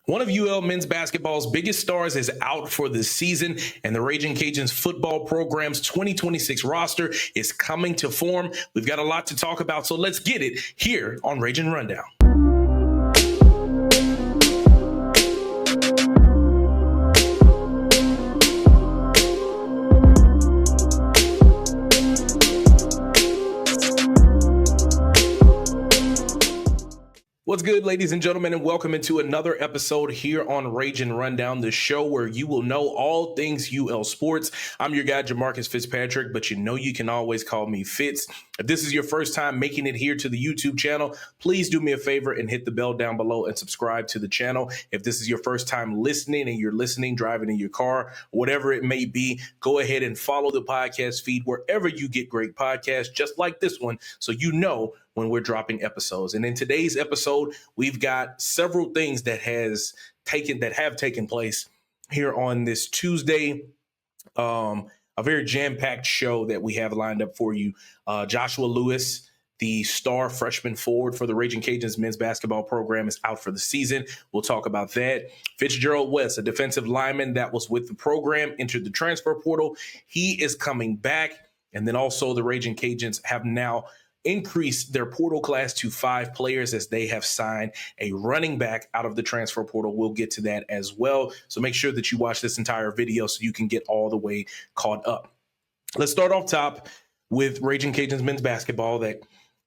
One of UL men's basketball's biggest stars is out for the season, and the Ragin Cajuns football program's 2026 roster is coming to form. We've got a lot to talk about, so let's get it here on Ragin Rundown. What's good, ladies and gentlemen, and welcome into another episode here on Ragin Rundown, the show where you will know all things UL sports. I'm your guy, Jamarcus Fitzpatrick, but you know you can always call me Fitz. If this is your first time making it here to the YouTube channel, please do me a favor and hit the bell down below and subscribe to the channel. If this is your first time listening and you're listening, driving in your car, whatever it may be, go ahead and follow the podcast feed wherever you get great podcasts, just like this one, so you know when we're dropping episodes. And in today's episode, we've got several things that have taken place here on this Tuesday. A very jam-packed show that we have lined up for you. Joshua Lewis, the star freshman forward for the Ragin Cajuns men's basketball program, is out for the season. We'll talk about that. Fitzgerald West, a defensive lineman that was with the program, entered the transfer portal. He is coming back. And then also the Ragin Cajuns have now increased their portal class to 5 players as they have signed a running back out of the transfer portal. We'll get to that as well. So make sure that you watch this entire video so you can get all the way caught up. Let's start off top with Ragin Cajuns men's basketball that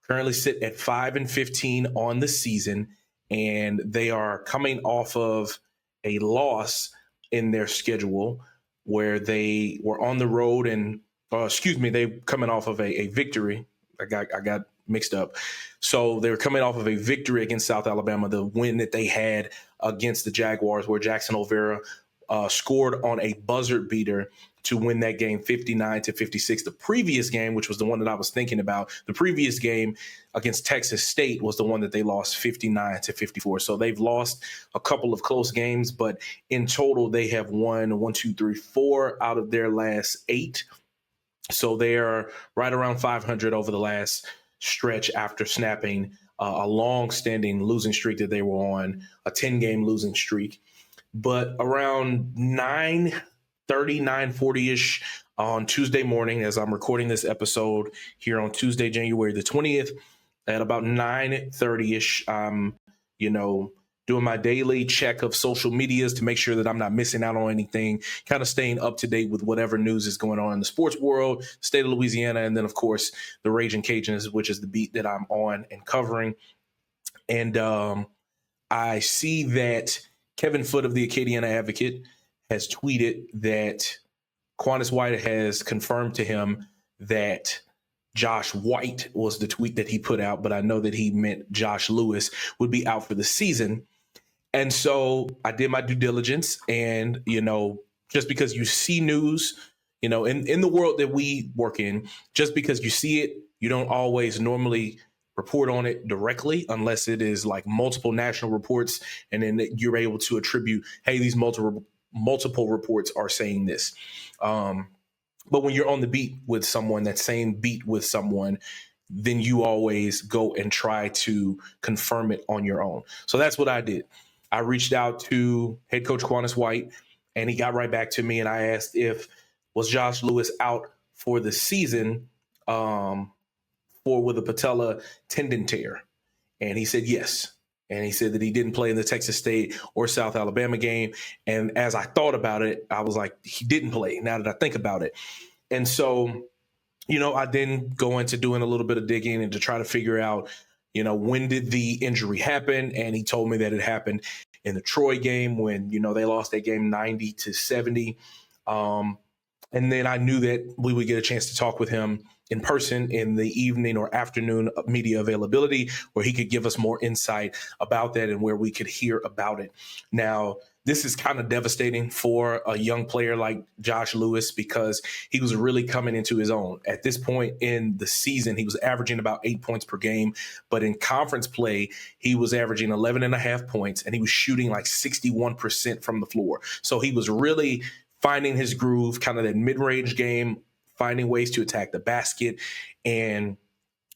currently sit at 5-15 on the season, and they are coming off of a loss in their schedule where they were on the road and, they're coming off of a victory. I got mixed up. So they're coming off of a victory against South Alabama, the win that they had against the Jaguars, where Jackson Olvera scored on a buzzer beater to win that game 59-56. The previous game, which was the one that I was thinking about, the previous game against Texas State was the one that they lost 59-54. So they've lost a couple of close games, but in total they have won 4 out of their last 8. So they are right around 500 over the last stretch after snapping a long-standing losing streak that they were on, a 10-game losing streak. But around 9:30, 9:40-ish on Tuesday morning, as I'm recording this episode here on Tuesday, January the 20th, at about 9:30-ish, doing my daily check of social medias to make sure that I'm not missing out on anything, kind of staying up to date with whatever news is going on in the sports world, state of Louisiana, and then, of course, the Ragin Cajuns, which is the beat that I'm on and covering. And I see that Kevin Foote of the Acadiana Advocate has tweeted that Quantis White has confirmed to him that Josh White was the tweet that he put out, but I know that he meant Josh Lewis would be out for the season. And so I did my due diligence, and, just because you see news, in the world that we work in, just because you see it, you don't always normally report on it directly unless it is like multiple national reports. And then you're able to attribute, hey, these multiple reports are saying this. But when you're on the beat with someone, that same beat with someone, then you always go and try to confirm it on your own. So that's what I did. I reached out to head coach Quantis White, and he got right back to me, and I asked was Josh Lewis out for the season with a patella tendon tear? And he said yes. And he said that he didn't play in the Texas State or South Alabama game. And as I thought about it, I was like, he didn't play, now that I think about it. And so, I then go into doing a little bit of digging and to try to figure out, when did the injury happen? And he told me that it happened in the Troy game when, they lost that game 90-70. And then I knew that we would get a chance to talk with him in person in the evening or afternoon media availability, where he could give us more insight about that and where we could hear about it. Now, this is kind of devastating for a young player like Josh Lewis because he was really coming into his own. At this point in the season, he was averaging about 8 points per game, but in conference play, he was averaging 11.5 points, and he was shooting like 61% from the floor. So he was really finding his groove, kind of that mid-range game, finding ways to attack the basket. And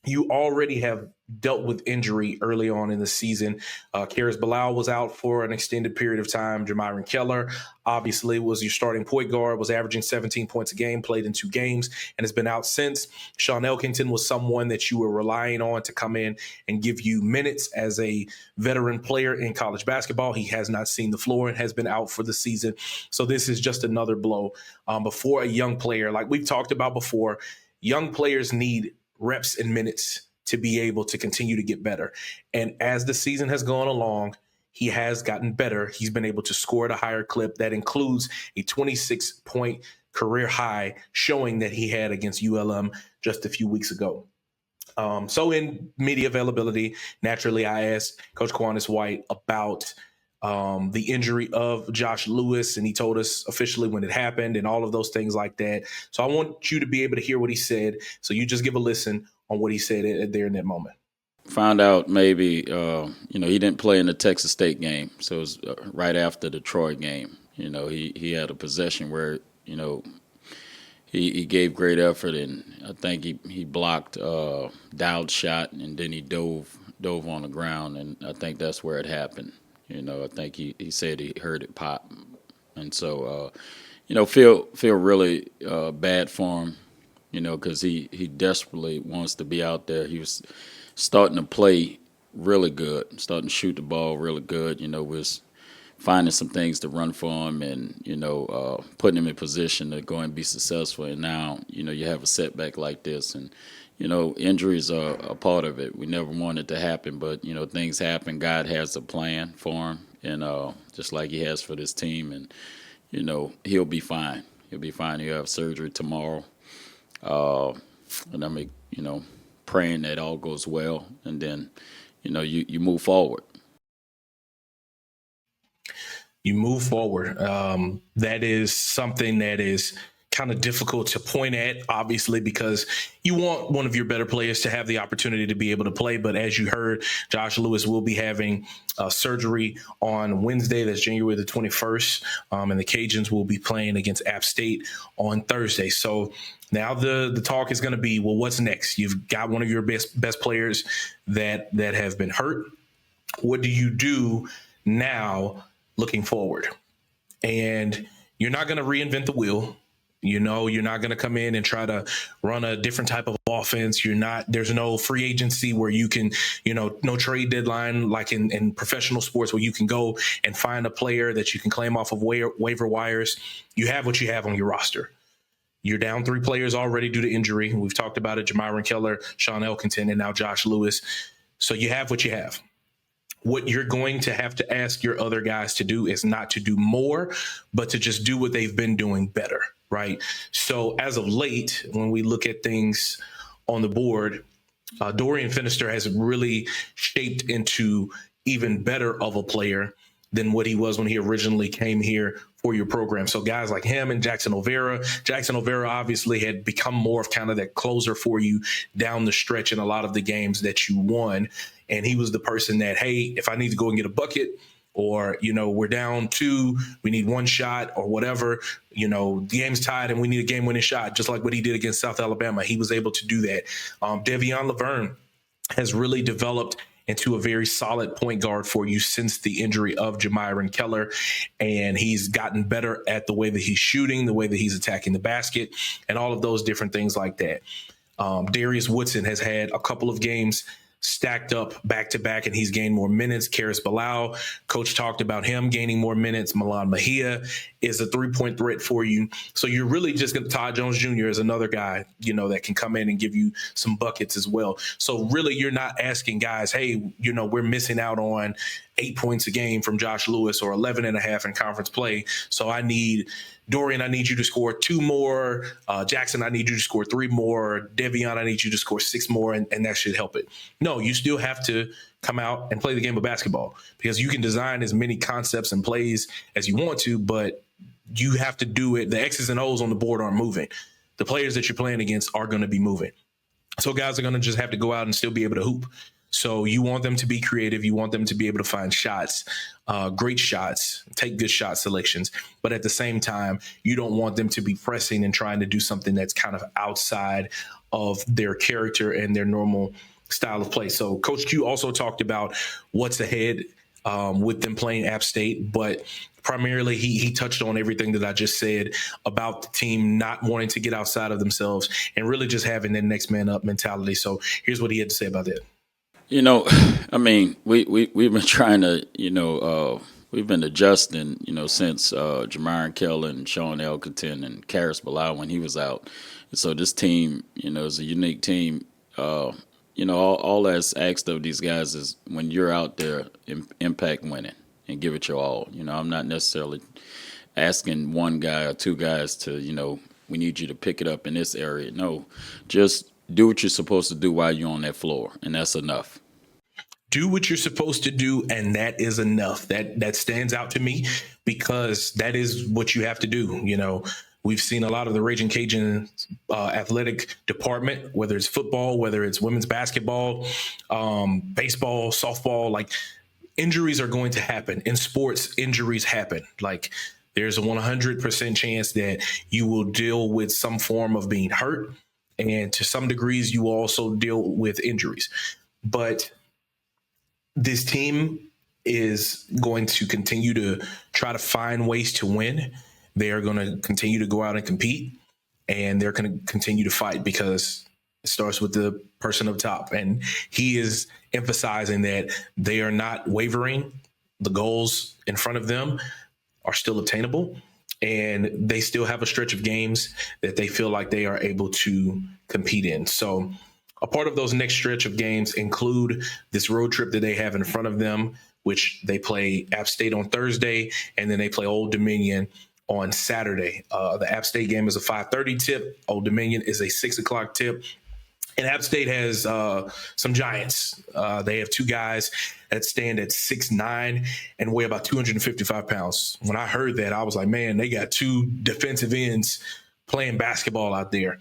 you already have dealt with injury early on in the season. Karis Bilal was out for an extended period of time. Jamiron Keller obviously was your starting point guard, was averaging 17 points a game, played in 2 games, and has been out since. Sean Elkington was someone that you were relying on to come in and give you minutes as a veteran player in college basketball. He has not seen the floor and has been out for the season. So this is just another blow. Before a young player, like we've talked about before, young players need reps and minutes to be able to continue to get better. And as the season has gone along, he has gotten better. He's been able to score at a higher clip. That includes a 26-point career high, showing that he had against ULM just a few weeks ago. So in media availability, naturally, I asked Coach Quantis White about the injury of Josh Lewis, and he told us officially when it happened and all of those things like that. So I want you to be able to hear what he said. So you just give a listen on what he said there in that moment. Found out maybe, he didn't play in the Texas State game. So it was right after the Troy game. He had a possession where, he gave great effort, and I think he blocked Dowd's shot, and then he dove on the ground, and I think that's where it happened. I think he said he heard it pop. And so, feel really bad for him, because he desperately wants to be out there. He was starting to play really good, starting to shoot the ball really good, was finding some things to run for him and, putting him in position to go and be successful. And now, you have a setback like this. And, injuries are a part of it. We never want it to happen, but, things happen. God has a plan for him, and just like he has for this team. And, he'll be fine. He'll be fine. He'll have surgery tomorrow. And I'm, praying that all goes well. And then, you move forward. You move forward. That is something that is kind of difficult to point at, obviously, because you want one of your better players to have the opportunity to be able to play. But as you heard, Josh Lewis will be having surgery on Wednesday. That's January the 21st. And the Cajuns will be playing against App State on Thursday. So now the talk is going to be, well, what's next? You've got one of your best players that have been hurt. What do you do now looking forward? And you're not going to reinvent the wheel. You're not going to come in and try to run a different type of offense. There's no free agency where you can, no trade deadline like in professional sports where you can go and find a player that you can claim off of waiver wires. You have what you have on your roster. You're down 3 players already due to injury. We've talked about it: Jamiron Keller, Sean Elkington, and now Josh Lewis. So you have what you have. What you're going to have to ask your other guys to do is not to do more, but to just do what they've been doing better, right? So as of late, when we look at things on the board, Dorian Finister has really shaped into even better of a player than what he was when he originally came here for your program. So guys like him and Jackson Olvera obviously had become more of kind of that closer for you down the stretch in a lot of the games that you won. And he was the person that, hey, if I need to go and get a bucket, or, we're down 2, we need 1 shot or whatever, the game's tied and we need a game-winning shot, just like what he did against South Alabama. He was able to do that. Devion Laverne has really developed into a very solid point guard for you since the injury of Jamiron Keller. And he's gotten better at the way that he's shooting, the way that he's attacking the basket, and all of those different things like that. Darius Woodson has had a couple of games stacked up back-to-back, and he's gained more minutes. Karis Bilal, coach talked about him gaining more minutes. Milan Mejia is a three-point threat for you. So you're really just going to, Todd Jones Jr. is another guy, that can come in and give you some buckets as well. So really you're not asking guys, hey, we're missing out on 8 points a game from Josh Lewis or 11.5 in conference play. So Dorian, I need you to score 2 more. Jackson, I need you to score 3 more. Devion, I need you to score 6 more, and that should help it. No, you still have to come out and play the game of basketball, because you can design as many concepts and plays as you want to, but you have to do it. The X's and O's on the board aren't moving. The players that you're playing against are going to be moving. So guys are going to just have to go out and still be able to hoop. So you want them to be creative. You want them to be able to find shots, great shots, take good shot selections. But at the same time, you don't want them to be pressing and trying to do something that's kind of outside of their character and their normal style of play. So Coach Q also talked about what's ahead with them playing App State, but primarily he touched on everything that I just said about the team not wanting to get outside of themselves and really just having that next man up mentality. So here's what he had to say about that. You know, I mean, we've been trying to, we've been adjusting, since Jamarian Kellen, Sean Elkerton, and Karis Bilal when he was out. And so this team, is a unique team. All that's asked of these guys is when you're out there, impact winning and give it your all. I'm not necessarily asking one guy or two guys to, we need you to pick it up in this area. No, just do what you're supposed to do while you're on that floor, and that's enough. Do what you're supposed to do, and that is enough. That stands out to me because that is what you have to do. We've seen a lot of the Ragin Cajuns athletic department, whether it's football, whether it's women's basketball, baseball, softball, like injuries are going to happen. In sports, injuries happen. Like there's a 100% chance that you will deal with some form of being hurt. And to some degrees, you will also deal with injuries. But this team is going to continue to try to find ways to win. They are going to continue to go out and compete, and they're going to continue to fight because it starts with the person up top. And he is emphasizing that they are not wavering. The goals in front of them are still attainable, and they still have a stretch of games that they feel like they are able to compete in. So a part of those next stretch of games include this road trip that they have in front of them, which they play App State on Thursday, and then they play Old Dominion on Saturday. The App State game is a 5:30 tip. Old Dominion is a 6 o'clock tip. And App State has some giants. They have two guys that stand at 6'9" and weigh about 255 pounds. When I heard that, I was like, man, they got two defensive ends playing basketball out there.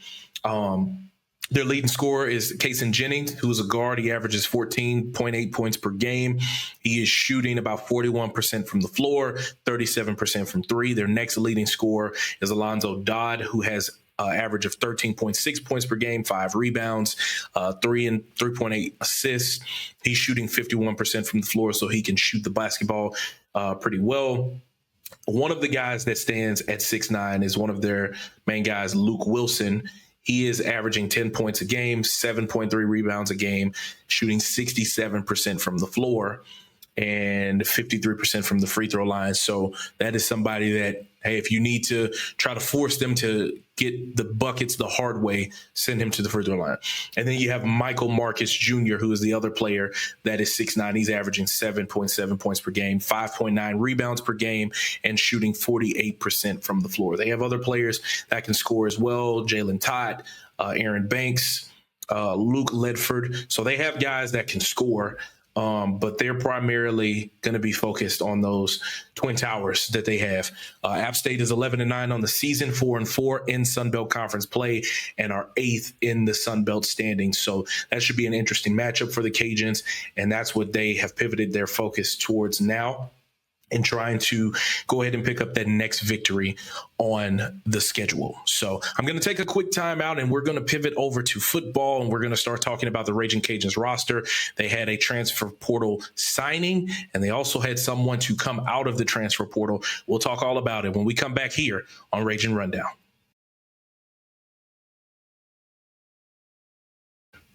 Their leading scorer is Kason Jennings, who is a guard. He averages 14.8 points per game. He is shooting about 41% from the floor, 37% from three. Their next leading scorer is Alonzo Dodd, who has average of 13.6 points per game, 5 rebounds, 3.8 assists. He's shooting 51% from the floor, so he can shoot the basketball pretty well. One of the guys that stands at 6'9" is one of their main guys, Luke Wilson. He is averaging 10 points a game, 7.3 rebounds a game, shooting 67% from the floor and 53% from the free throw line. So that is somebody that, hey, if you need to try to force them to get the buckets the hard way, send him to the free throw line. And then you have Michael Marcus Jr., who is the other player that is 6'9". He's averaging 7.7 points per game, 5.9 rebounds per game, and shooting 48% from the floor. They have other players that can score as well, Jalen Todd, Aaron Banks, Luke Ledford. So they have guys that can score. But they're primarily going to be focused on those Twin Towers that they have. App State is 11-9 on the season, 4-4 in Sun Belt Conference play, and are 8th in the Sun Belt standings. So that should be an interesting matchup for the Cajuns, and that's what they have pivoted their focus towards now, and trying to go ahead and pick up that next victory on the schedule. So I'm going to take a quick time out, and we're going to pivot over to football, and we're going to start talking about the Ragin Cajuns roster. They had a transfer portal signing, and they also had someone to come out of the transfer portal. We'll talk all about it when we come back here on Ragin Rundown.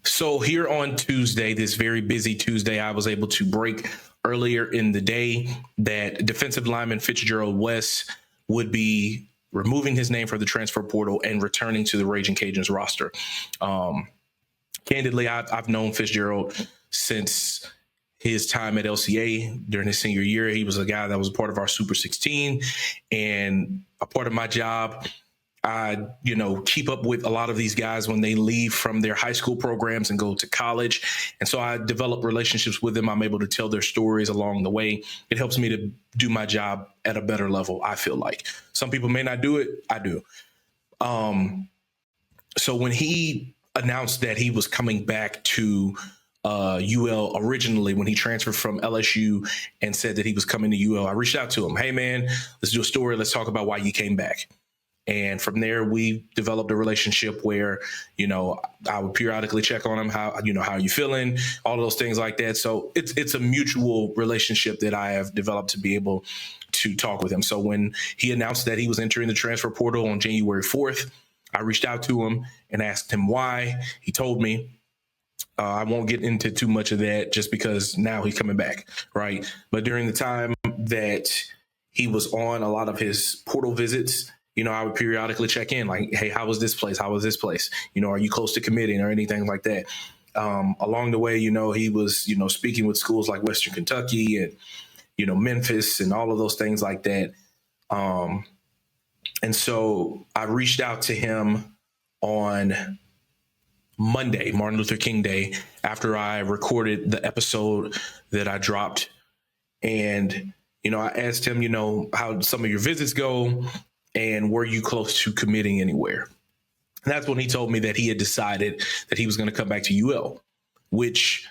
So here on Tuesday, this very busy Tuesday, I was able to break earlier in the day that defensive lineman Fitzgerald West would be removing his name from the transfer portal and returning to the Ragin Cajuns roster. Candidly, I've known Fitzgerald since his time at LCA during his senior year. He was a guy that was a part of our Super 16, and a part of my job, I, keep up with a lot of these guys when they leave from their high school programs and go to college. And so I develop relationships with them. I'm able to tell their stories along the way. It helps me to do my job at a better level, I feel like. Some people may not do it. I do. So when he announced that he was coming back to UL originally, when he transferred from LSU and said that he was coming to UL, I reached out to him. Hey, man, let's do a story. Let's talk about why you came back. And from there, we developed a relationship where, I would periodically check on him, how are you feeling, all those things like that. So it's a mutual relationship that I have developed to be able to talk with him. So when he announced that he was entering the transfer portal on January 4th, I reached out to him and asked him why. He told me. I won't get into too much of that just because now he's coming back, right? But during the time that he was on a lot of his portal visits, I would periodically check in like, hey, how was this place? How was this place? Are you close to committing or anything like that? Along the way, he was, speaking with schools like Western Kentucky and, Memphis and all of those things like that. And so I reached out to him on Monday, Martin Luther King Day, after I recorded the episode that I dropped. And, I asked him, how some of your visits go and were you close to committing anywhere? And that's when he told me that he had decided that he was going to come back to UL, which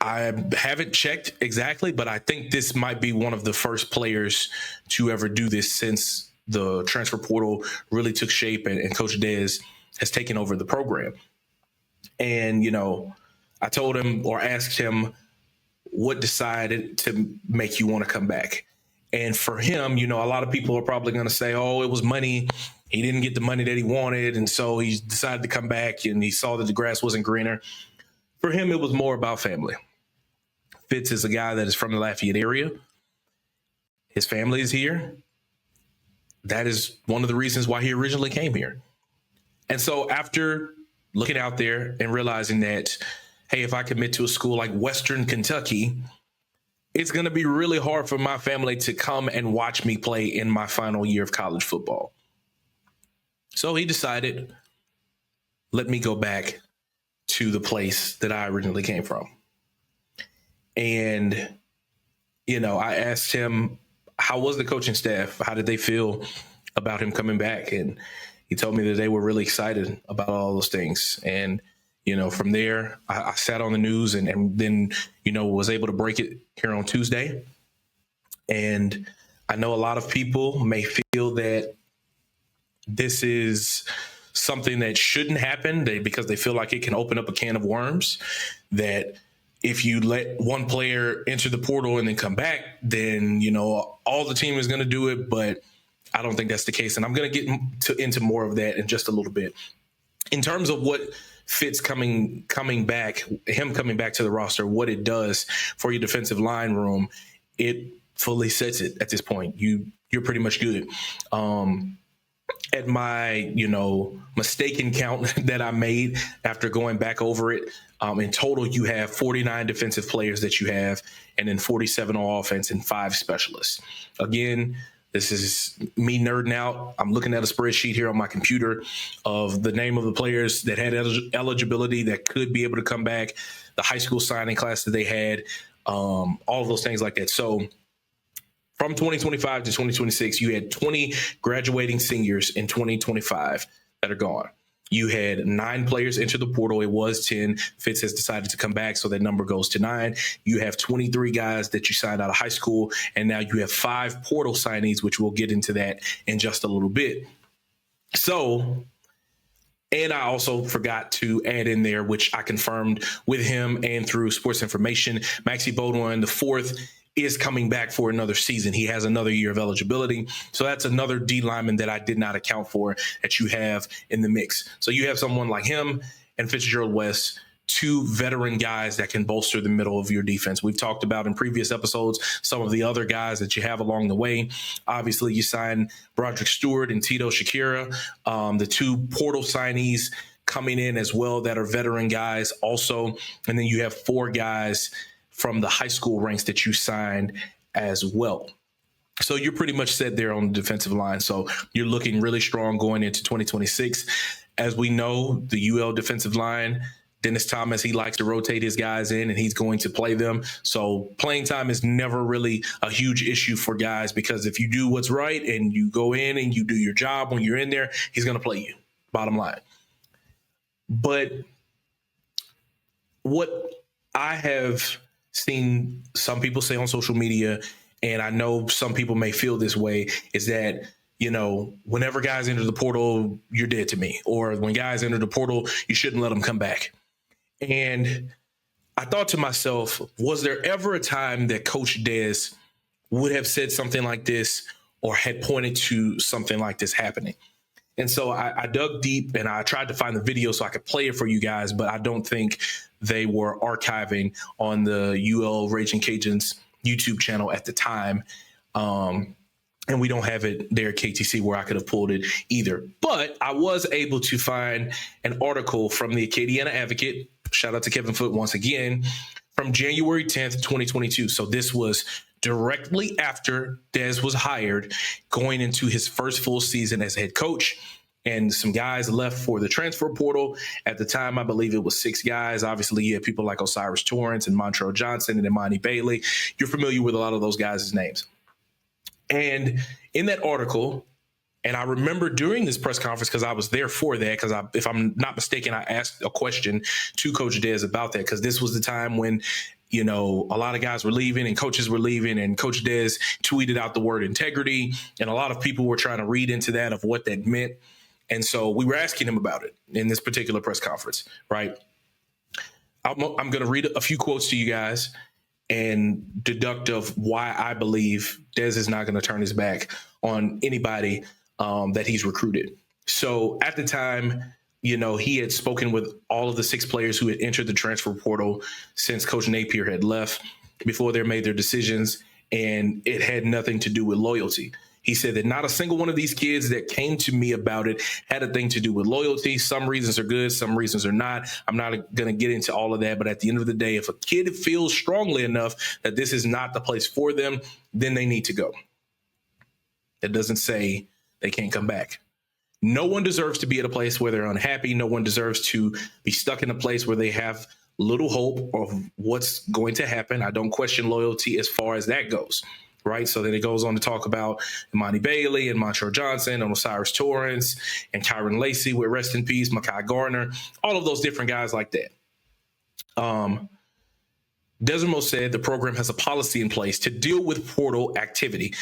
I haven't checked exactly, but I think this might be one of the first players to ever do this since the transfer portal really took shape and Coach Dez has taken over the program. And, I told him or asked him what decided to make you want to come back. And for him, a lot of people are probably going to say, oh, it was money. He didn't get the money that he wanted. And so he decided to come back and he saw that the grass wasn't greener. For him, it was more about family. Fitz is a guy that is from the Lafayette area. His family is here. That is one of the reasons why he originally came here. And so after looking out there and realizing that, hey, if I commit to a school like Western Kentucky, it's going to be really hard for my family to come and watch me play in my final year of college football. So he decided, let me go back to the place that I originally came from. And, I asked him, how was the coaching staff? How did they feel about him coming back? And he told me that they were really excited about all those things. And, from there, I sat on the news and then, was able to break it here on Tuesday. And I know a lot of people may feel that this is something that shouldn't happen because they feel like it can open up a can of worms, that if you let one player enter the portal and then come back, then, all the team is going to do it. But I don't think that's the case. And I'm going to get into more of that in just a little bit. In terms of what Fitz coming back to the roster, what it does for your defensive line room, it fully sets it at this point. You're pretty much good. At my, mistaken count that I made after going back over it, in total, you have 49 defensive players that you have, and then 47 on offense and 5 specialists. Again, this is me nerding out. I'm looking at a spreadsheet here on my computer of the name of the players that had eligibility that could be able to come back, the high school signing class that they had, all of those things like that. So from 2025 to 2026, you had 20 graduating seniors in 2025 that are gone. You had 9 players enter the portal. It was 10. Fitz has decided to come back, so that number goes to 9. You have 23 guys that you signed out of high school, and now you have 5 portal signees, which we'll get into that in just a little bit. So, and I also forgot to add in there, which I confirmed with him and through Sports Information, Maxie Baudouin, the 4th, is coming back for another season. He has another year of eligibility. So that's another D lineman that I did not account for that you have in the mix. So you have someone like him and Fitzgerald West, 2 veteran guys that can bolster the middle of your defense. We've talked about in previous episodes some of the other guys that you have along the way. Obviously, you signed Broderick Stewart and Tito Shakira, the 2 portal signees coming in as well that are veteran guys also. And then you have 4 guys from the high school ranks that you signed as well. So you're pretty much set there on the defensive line. So you're looking really strong going into 2026. As we know, the UL defensive line, Dennis Thomas, he likes to rotate his guys in and he's going to play them. So playing time is never really a huge issue for guys, because if you do what's right and you go in and you do your job when you're in there, he's going to play you, bottom line. But what I have seen some people say on social media, and I know some people may feel this way, is that whenever guys enter the portal, you're dead to me. Or when guys enter the portal, you shouldn't let them come back. And I thought to myself, was there ever a time that Coach Des would have said something like this or had pointed to something like this happening? And so I dug deep and I tried to find the video so I could play it for you guys, but I don't think they were archiving on the UL Ragin Cajuns YouTube channel at the time. And we don't have it there at KTC where I could have pulled it either. But I was able to find an article from the Acadiana Advocate. Shout out to Kevin Foote once again, from January 10th, 2022. So this was directly after Des was hired, going into his first full season as head coach. And some guys left for the transfer portal. At the time, I believe it was 6 guys. Obviously, you had people like Osiris Torrance and Montrell Johnson and Imani Bailey. You're familiar with a lot of those guys' names. And in that article, and I remember during this press conference, because I was there for that, because if I'm not mistaken, I asked a question to Coach Des about that, because this was the time when, a lot of guys were leaving and coaches were leaving, and Coach Des tweeted out the word integrity, and a lot of people were trying to read into that of what that meant. And so we were asking him about it in this particular press conference, right? I'm going to read a few quotes to you guys and deduct of why I believe Des is not going to turn his back on anybody that he's recruited. So at the time, he had spoken with all of the 6 players who had entered the transfer portal since Coach Napier had left before they made their decisions, and it had nothing to do with loyalty. He said that not a single one of these kids that came to me about it had a thing to do with loyalty. Some reasons are good, some reasons are not. I'm not going to get into all of that. But at the end of the day, if a kid feels strongly enough that this is not the place for them, then they need to go. It doesn't say they can't come back. No one deserves to be at a place where they're unhappy. No one deserves to be stuck in a place where they have little hope of what's going to happen. I don't question loyalty as far as that goes. Right. So then it goes on to talk about Imani Bailey and Montrell Johnson and Osiris Torrance and Kyron Lacey with rest in peace, Makai Gardner, all of those different guys like that. Desormeaux said the program has a policy in place to deal with portal activity.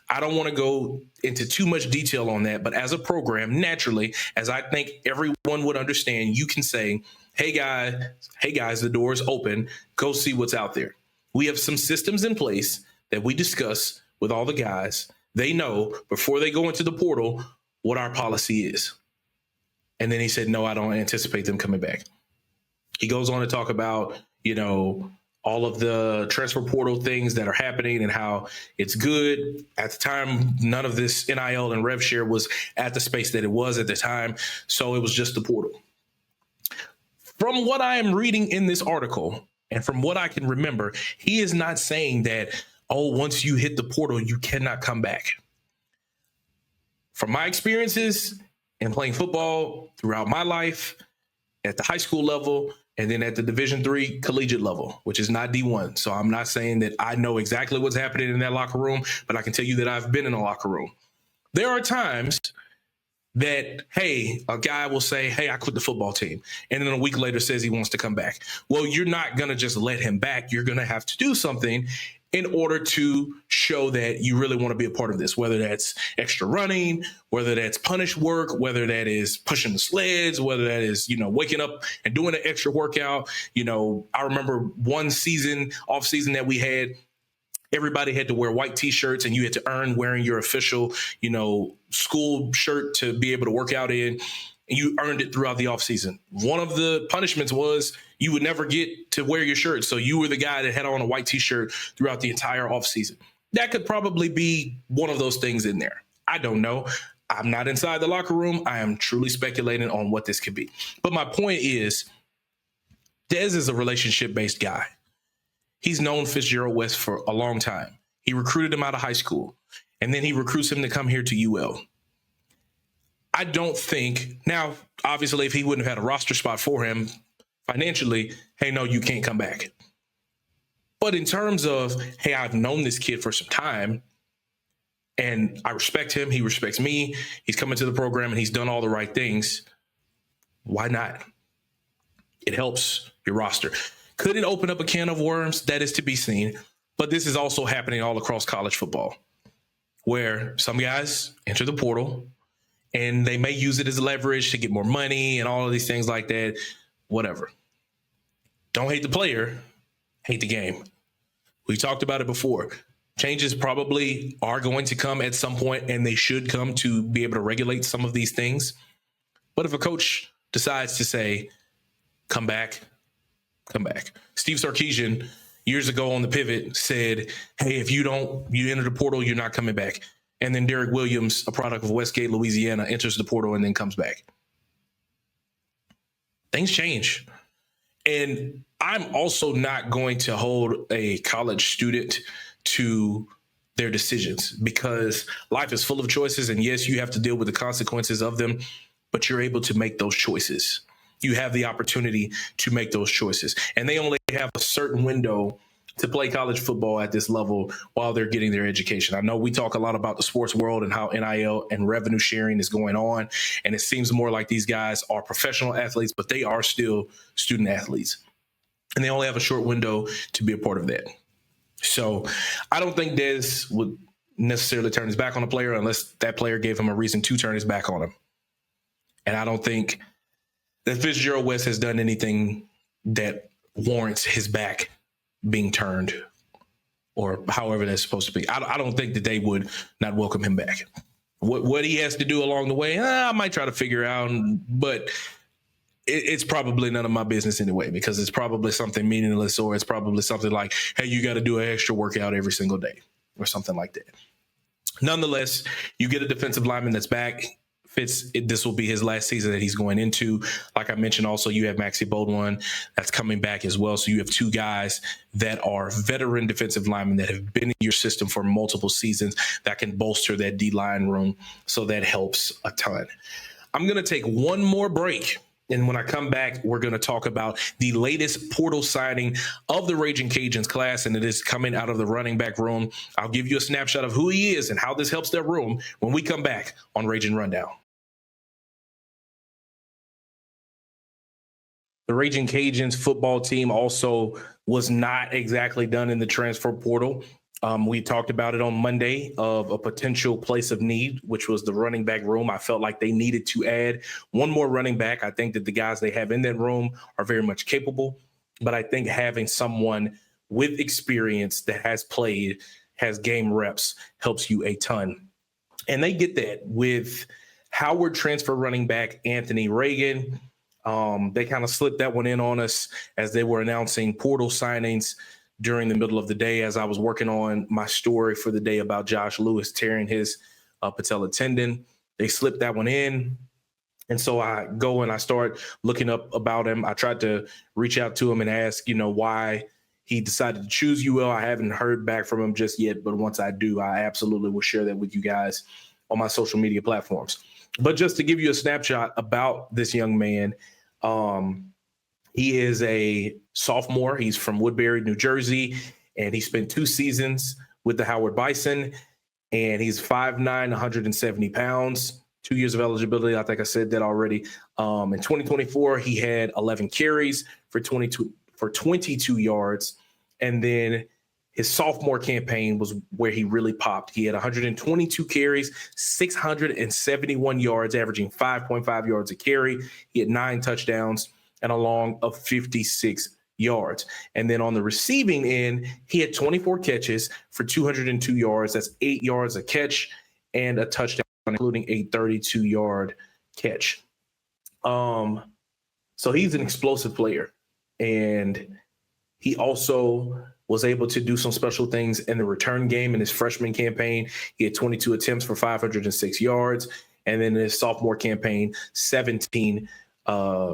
I don't want to go into too much detail on that, but as a program, naturally, as I think everyone would understand, you can say, hey guys, the door is open. Go see what's out there. We have some systems in place that we discuss with all the guys. They know before they go into the portal what our policy is. And then he said, no, I don't anticipate them coming back. He goes on to talk about, all of the transfer portal things that are happening and how it's good. At the time, none of this NIL and rev share was at the space that it was at the time. So it was just the portal. From what I am reading in this article and from what I can remember, he is not saying that, once you hit the portal, you cannot come back. From my experiences in playing football throughout my life, at the high school level, and then at the Division III collegiate level, which is not D1. So I'm not saying that I know exactly what's happening in that locker room, but I can tell you that I've been in a locker room. There are times that, hey, a guy will say, hey, I quit the football team. And then a week later says he wants to come back. Well, you're not going to just let him back. You're going to have to do something in order to show that you really want to be a part of this, whether that's extra running, whether that's punish work, whether that is pushing the sleds, whether that is, waking up and doing an extra workout. I remember one off season that we had, everybody had to wear white T-shirts and you had to earn wearing your official, school shirt to be able to work out in. And you earned it throughout the offseason. One of the punishments was you would never get to wear your shirt. So you were the guy that had on a white T-shirt throughout the entire offseason. That could probably be one of those things in there. I don't know. I'm not inside the locker room. I am truly speculating on what this could be. But my point is, Des is a relationship-based guy. He's known Fitzgerald West for a long time. He recruited him out of high school, and then he recruits him to come here to UL. I don't think, now, obviously, if he wouldn't have had a roster spot for him financially, hey, no, you can't come back. But in terms of, hey, I've known this kid for some time, and I respect him, he respects me, he's coming to the program, and he's done all the right things, why not? It helps your roster. Could it open up a can of worms? That is to be seen. But this is also happening all across college football. where some guys enter the portal and they may use it as leverage to get more money and all of these things like that. Whatever. Don't hate the player, hate the game. We talked about it before. Changes probably are going to come at some point, and they should come to be able to regulate some of these things. But if a coach decides to say, come back, come back. Steve Sarkisian years ago on the pivot said, hey, if you enter the portal, you're not coming back. And then Derek Williams, a product of Westgate, Louisiana, enters the portal and then comes back. Things change. And I'm also not going to hold a college student to their decisions, because life is full of choices. And yes, you have to deal with the consequences of them, but you're able to make those choices. You have the opportunity to make those choices. And they only have a certain window to play college football at this level while they're getting their education. I know we talk a lot about the sports world and how NIL and revenue sharing is going on. And it seems more like these guys are professional athletes, but they are still student athletes. And they only have a short window to be a part of that. So I don't think Dez would necessarily turn his back on a player unless that player gave him a reason to turn his back on him. And I don't think that Fitzgerald West has done anything that warrants his back being turned, or however that's supposed to be. I don't think that they would not welcome him back. What he has to do along the way, I might try to figure out, but it's probably none of my business anyway, because it's probably something meaningless, or it's probably something like, hey, you got to do an extra workout every single day or something like that. Nonetheless, you get a defensive lineman that's back. This will be his last season that he's going into. Like I mentioned, also, you have Maxie Baldwin that's coming back as well. So you have two guys that are veteran defensive linemen that have been in your system for multiple seasons that can bolster that D-line room. So that helps a ton. I'm going to take one more break. And when I come back, we're going to talk about the latest portal signing of the Ragin Cajuns class, and it is coming out of the running back room. I'll give you a snapshot of who he is and how this helps their room when we come back on Ragin Rundown. The Ragin Cajuns football team also was not exactly done in the transfer portal. We talked about it on Monday of a potential place of need, which was the running back room. I felt like they needed to add one more running back. I think that the guys they have in that room are very much capable, but I think having someone with experience that has played, has game reps, helps you a ton. And they get that with Howard transfer running back Anthony Reagan. They kind of slipped that one in on us as they were announcing portal signings during the middle of the day as I was working on my story for the day about Josh Lewis tearing his patella tendon. They slipped that one in. And so I go and I start looking up about him. I tried to reach out to him and ask, why he decided to choose UL. I haven't heard back from him just yet, but once I do, I absolutely will share that with you guys on my social media platforms. But just to give you a snapshot about this young man, he is a sophomore. He's from Woodbury, New Jersey, and he spent 2 seasons with the Howard Bison, and he's 5'9", 170 pounds, 2 years of eligibility. I think I said that already. In 2024, he had 11 carries for 22 yards, and then his sophomore campaign was where he really popped. He had 122 carries, 671 yards, averaging 5.5 yards a carry. He had 9 touchdowns and a long of 56 yards. And then on the receiving end, he had 24 catches for 202 yards. That's 8 yards a catch and a touchdown, including a 32-yard catch. So he's an explosive player. And he also was able to do some special things in the return game in his freshman campaign. He had 22 attempts for 506 yards. And then in his sophomore campaign, 17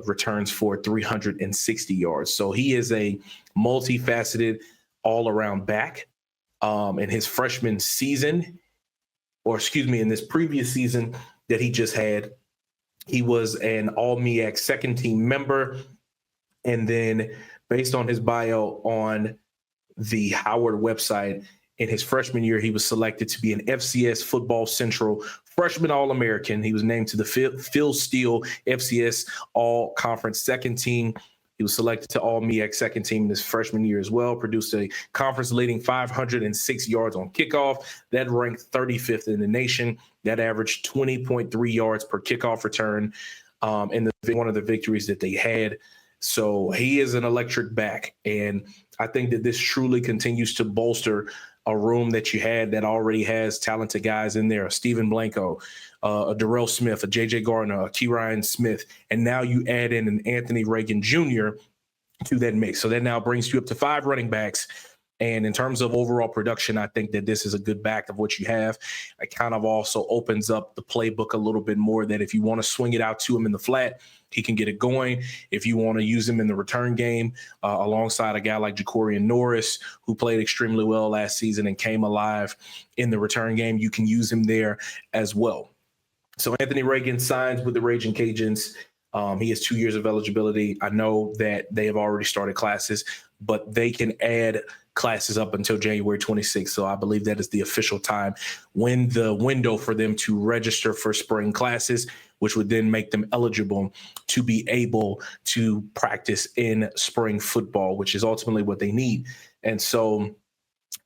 returns for 360 yards. So he is a multifaceted all-around back. In his freshman season, in this previous season that he just had, he was an All-MEAC second-team member. And then based on his bio on the Howard website, in his freshman year, he was selected to be an FCS Football Central Freshman All-American. He was named to the Phil Steele FCS All-Conference second team He was selected to All-MEAC second team this freshman year as well, produced a conference-leading 506 yards on kickoff. That ranked 35th in the nation. That averaged 20.3 yards per kickoff return in one of the victories that they had. So he is an electric back, and I think that this truly continues to bolster a room that you had that already has talented guys in there, Stephen Blanco, a Darrell Smith, a J.J. Gardner, a Keyrion Smith, and now you add in an Anthony Reagan Jr. to that mix. So that now brings you up to 5 running backs. And in terms of overall production, I think that this is a good back of what you have. It kind of also opens up the playbook a little bit more, that if you want to swing it out to him in the flat, he can get it going. If you want to use him in the return game alongside a guy like Ja'Cory Norris, who played extremely well last season and came alive in the return game, you can use him there as well. So Anthony Reagan signs with the Ragin Cajuns. He has 2 years of eligibility. I know that they have already started classes, but they can add classes up until January 26th. So I believe that is the official time when the window for them to register for spring classes, which would then make them eligible to be able to practice in spring football, which is ultimately what they need. And so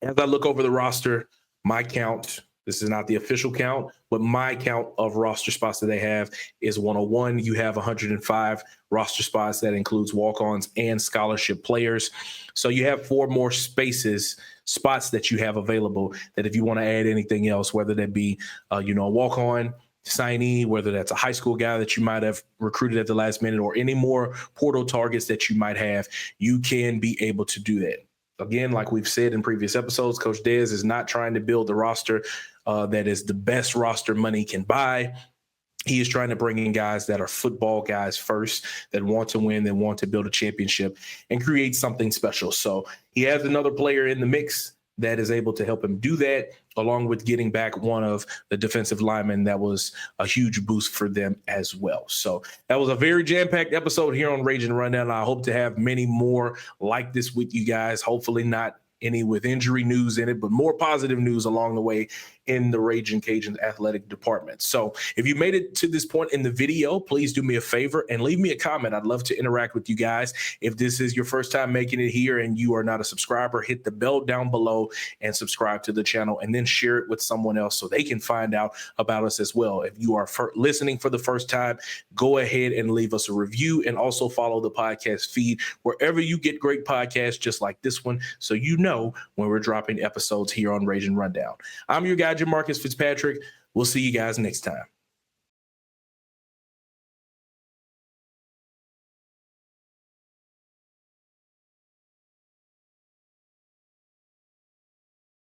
as I look over the roster, my count, this is not the official count, but my count of roster spots that they have is 101. You have 105 roster spots. That includes walk-ons and scholarship players. So you have 4 more spots that you have available, that if you want to add anything else, whether that be, a walk-on, signee, whether that's a high school guy that you might have recruited at the last minute, or any more portal targets that you might have, you can be able to do that. Again, like we've said in previous episodes, Coach Dez is not trying to build the roster that is the best roster money can buy. He is trying to bring in guys that are football guys first, that want to win, that want to build a championship and create something special. So he has another player in the mix that is able to help him do that, along with getting back one of the defensive linemen. That was a huge boost for them as well. So that was a very jam-packed episode here on Ragin Rundown. I hope to have many more like this with you guys. Hopefully not any with injury news in it, but more positive news along the way in the Ragin Cajuns athletic department. So if you made it to this point in the video, please do me a favor and leave me a comment. I'd love to interact with you guys. If this is your first time making it here and you are not a subscriber, hit the bell down below and subscribe to the channel, and then share it with someone else so they can find out about us as well. If you are listening for the first time, go ahead and leave us a review, and also follow the podcast feed wherever you get great podcasts just like this one, so you know when we're dropping episodes here on Ragin Rundown. I'm your guy, Jamarcus Fitzpatrick. We'll see you guys next time.